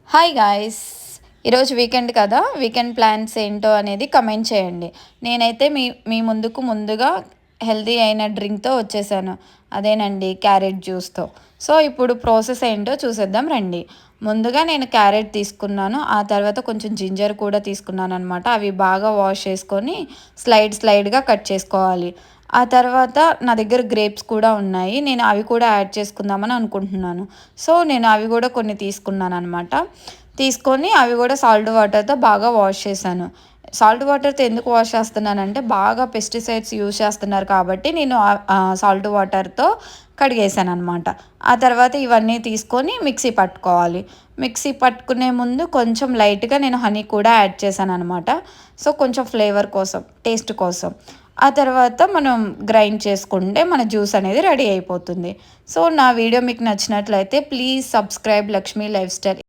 Hi guys! ఈరోజు weekend కదా! Weekend plans ఏంటో అనేది కమెంట్ చేయండి. నేనైతే మీ మీ ముందుగా హెల్తీ అయిన డ్రింక్‌తో వచ్చేసాను. అదేనండి క్యారెట్ జ్యూస్‌తో. సో, ఇప్పుడు ప్రాసెస్ ఏంటో చూసేద్దాం రండి. ముందుగా నేను క్యారెట్ తీసుకున్నాను. ఆ తర్వాత కొంచెం జింజర్ కూడా తీసుకున్నాననమాట. అవి బాగా వాష్ చేసుకొని స్లైడ్‌గా కట్ చేసుకోవాలి. ఆ తర్వాత నా దగ్గర గ్రేప్స్ కూడా ఉన్నాయి. నేను అవి కూడా యాడ్ చేసుకుందామని అనుకుంటున్నాను. సో, నేను అవి కూడా కొన్ని తీసుకున్నాననమాట. తీసుకొని అవి కూడా సాల్ట్ వాటర్‌తో బాగా వాష్ చేశాను. సాల్ట్ వాటర్‌తో ఎందుకు వాష్ చేస్తున్నానంటే బాగా పెస్టిసైడ్స్ యూజ్ చేస్తున్నారు కాబట్టి నేను సాల్ట్ వాటర్‌తో కడిగేసాననమాట. ఆ తర్వాత ఇవన్నీ తీసుకొని మిక్సీ పట్టుకోవాలి. మిక్సీ పట్టుకునే ముందు కొంచెం లైట్‌గా నేను హనీ కూడా యాడ్ చేశాననమాట. సో, కొంచెం ఫ్లేవర్ కోసం, టేస్ట్ కోసం. ఆ తర్వాత మనం గ్రైండ్ చేసుకుంటే మన జ్యూస్ అనేది రెడీ అయిపోతుంది. సో, నా వీడియో మీకు నచ్చినట్లయితే please subscribe Lakshmi life style.